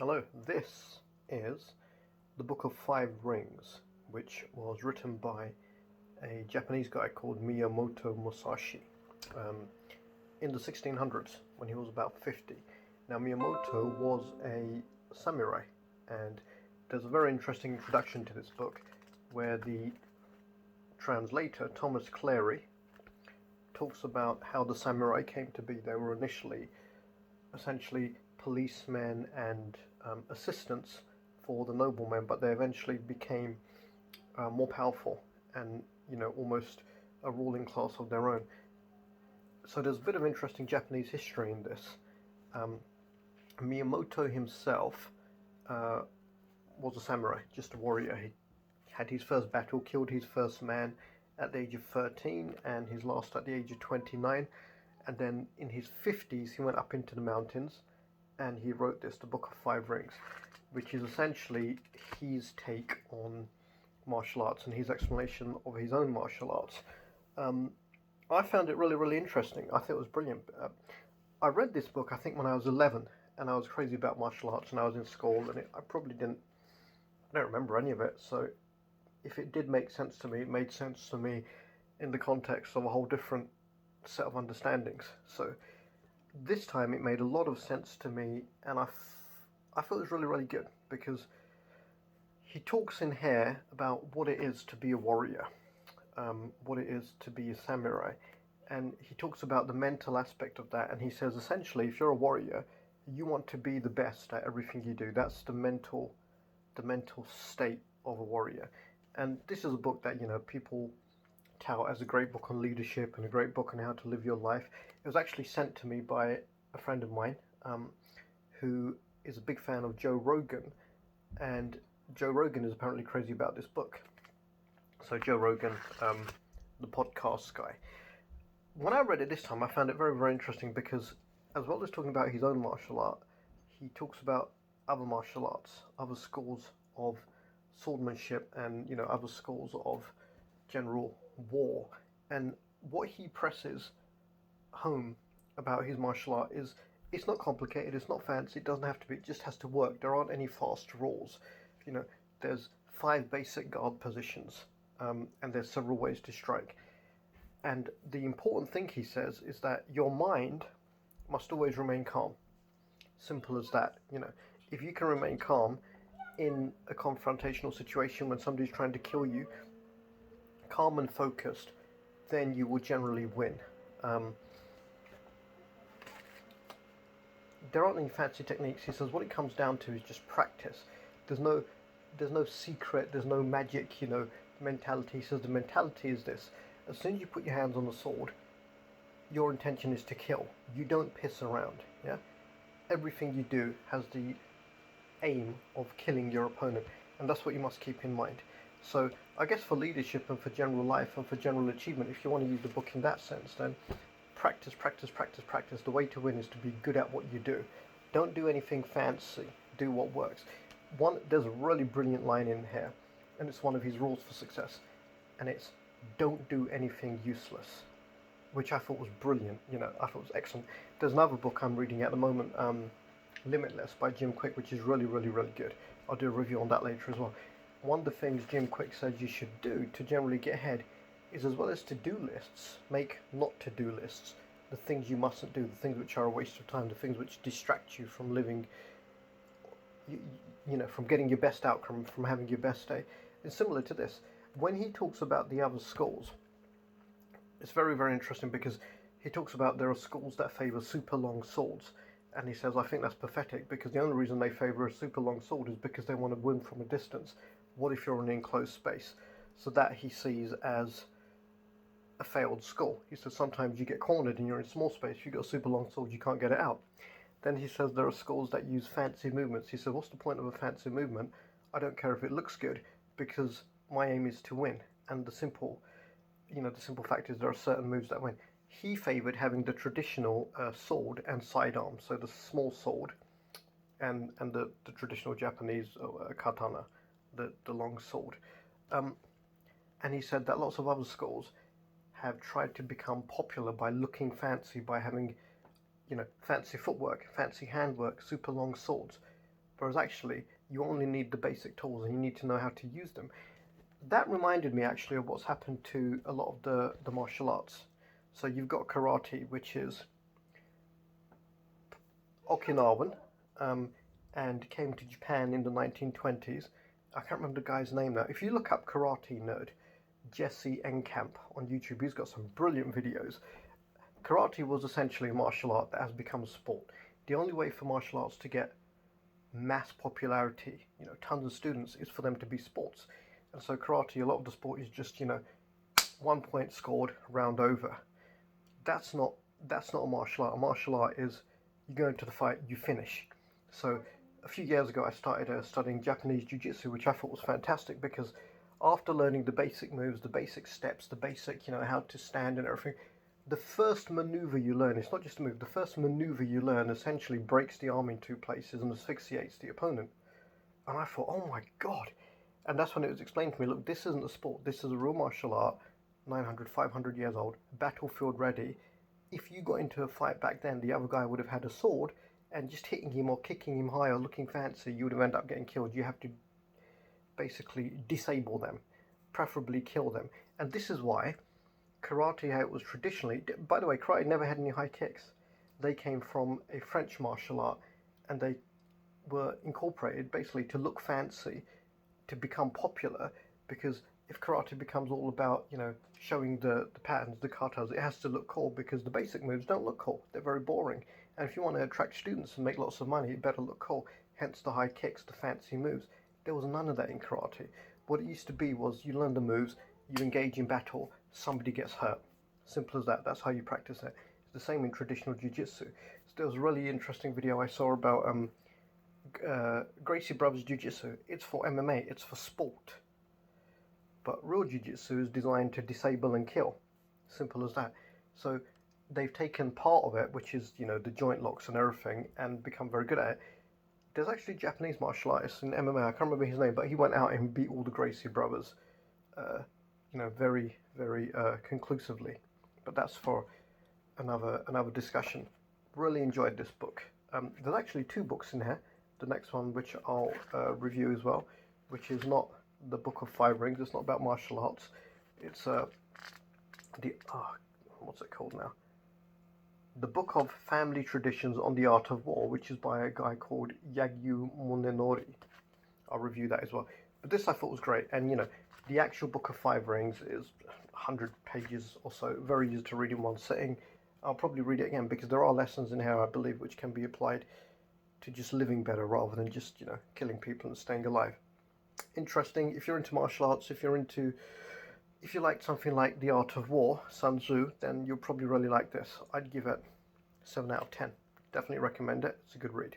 Hello, this is the Book of Five Rings, which was written by a Japanese guy called Miyamoto Musashi in the 1600s when he was about 50. Now, Miyamoto was a samurai, and there's a very interesting introduction to this book where the translator, Thomas Clary, talks about how the samurai came to be. They were initially essentially policemen and assistants for the noblemen, but they eventually became more powerful and almost a ruling class of their own. So there's a bit of interesting Japanese history in this. Miyamoto himself was a samurai, just a warrior. He had his first battle, killed his first man at the age of 13 and his last at the age of 29. And then in his 50s he went up into the mountains and he wrote the Book of Five Rings, which is essentially his take on martial arts and his explanation of his own martial arts. I found it really, really interesting. I thought it was brilliant. I read this book, I think, when I was 11, and I was crazy about martial arts, and I was in school, and I don't remember any of it, so if it did make sense to me, it made sense to me in the context of a whole different set of understandings. So this time it made a lot of sense to me, and I thought it was really, really good, because he talks in here about what it is to be a warrior, what it is to be a samurai, and he talks about the mental aspect of that, and he says essentially if you're a warrior, you want to be the best at everything you do. That's the mental state of a warrior. And this is a book that people tout as a great book on leadership and a great book on how to live your life. It was actually sent to me by a friend of mine who is a big fan of Joe Rogan, and Joe Rogan is apparently crazy about this book. So Joe Rogan, the podcast guy. When I read it this time, I found it very, very interesting because as well as talking about his own martial art, he talks about other martial arts, other schools of swordsmanship and other schools of general war. And what he presses home about his martial art is it's not complicated, it's not fancy, it doesn't have to be, it just has to work. There aren't any fast rules. There's 5 basic guard positions, and there's several ways to strike. And the important thing, he says, is that your mind must always remain calm. Simple as that. If you can remain calm in a confrontational situation when somebody's trying to kill you, calm and focused, then you will generally win. There aren't any fancy techniques. He says what it comes down to is just practice. There's no secret, there's no magic, mentality. He says the mentality is this: as soon as you put your hands on the sword, your intention is to kill. You don't piss around. Yeah, everything you do has the aim of killing your opponent, and that's what you must keep in mind. So I guess for leadership and for general life and for general achievement, if you want to use the book in that sense, then practice, practice, practice, practice. The way to win is to be good at what you do. Don't do anything fancy. Do what works. There's a really brilliant line in here, and it's one of his rules for success, and it's don't do anything useless, which I thought was brilliant. I thought it was excellent. There's another book I'm reading at the moment, Limitless by Jim Quick, which is really, really, really good. I'll do a review on that later as well. One of the things Jim Quick says you should do to generally get ahead is, as well as to-do lists, make not-to-do lists. The things you mustn't do, the things which are a waste of time, the things which distract you from living, from getting your best outcome, from having your best day. It's similar to this. When he talks about the other schools, it's very, very interesting because he talks about there are schools that favour super long swords. And he says, I think that's pathetic because the only reason they favour a super long sword is because they want to win from a distance. What if you're in an enclosed space? So that he sees as a failed school. He says sometimes you get cornered and you're in a small space, you've got a super long sword, you can't get it out. Then he says there are schools that use fancy movements. He said, what's the point of a fancy movement? I don't care if it looks good because my aim is to win. And the simple fact is there are certain moves that win. He favoured having the traditional sword and sidearm, so the small sword and the traditional Japanese katana, the long sword. And he said that lots of other schools have tried to become popular by looking fancy, by having fancy footwork, fancy handwork, super long swords. whereas actually you only need the basic tools and you need to know how to use them. That reminded me actually of what's happened to a lot of the martial arts. So you've got karate, which is Okinawan, and came to Japan in the 1920s. I can't remember the guy's name now. If you look up Karate Nerd, Jesse Enkamp on YouTube, he's got some brilliant videos. Karate was essentially a martial art that has become a sport. The only way for martial arts to get mass popularity, tons of students, is for them to be sports. And so karate, a lot of the sport is just, 1 point scored, round over. That's not a martial art. A martial art is you go into the fight, you finish. So a few years ago, I started studying Japanese Jiu-Jitsu, which I thought was fantastic because after learning the basic moves, the basic steps, the basic, how to stand and everything, the first maneuver you learn, it's not just a move, the first maneuver you learn essentially breaks the arm in two places and asphyxiates the opponent. And I thought, oh my God. And that's when it was explained to me, look, this isn't a sport, this is a real martial art, 900, 500 years old, battlefield ready. If you got into a fight back then, the other guy would have had a sword, and just hitting him or kicking him high or looking fancy, you would have ended up getting killed. You have to basically disable them, preferably kill them. And this is why karate, how it was traditionally, by the way, karate never had any high kicks. They came from a French martial art, and they were incorporated basically to look fancy, to become popular, because if karate becomes all about, showing the patterns, the katas, it has to look cool because the basic moves don't look cool. They're very boring. And if you want to attract students and make lots of money, it better look cool. Hence the high kicks, the fancy moves. There was none of that in karate. What it used to be was you learn the moves, you engage in battle, somebody gets hurt. Simple as that. That's how you practice it. It's the same in traditional jiu-jitsu. So there was a really interesting video I saw about Gracie Brothers Jiu-Jitsu. It's for MMA. It's for sport. But real jiu-jitsu is designed to disable and kill. Simple as that. So they've taken part of it, which is, the joint locks and everything, and become very good at it. There's actually a Japanese martial artist in MMA, I can't remember his name, but he went out and beat all the Gracie brothers, very, very conclusively. But that's for another discussion. Really enjoyed this book. There's actually 2 books in here. The next one, which I'll review as well, which is not the Book of 5 Rings. It's not about martial arts. It's what's it called now? The Book of Family Traditions on the Art of War, which is by a guy called Yagyu Monenori. I'll review that as well. But this I thought was great, and the actual Book of 5 Rings is 100 pages or so, very easy to read in one sitting. I'll probably read it again because there are lessons in here, I believe, which can be applied to just living better rather than just, killing people and staying alive. Interesting. If you're into martial arts, if you like something like The Art of War, Sun Tzu, then you'll probably really like this. I'd give it 7 out of 10. Definitely recommend it. It's a good read.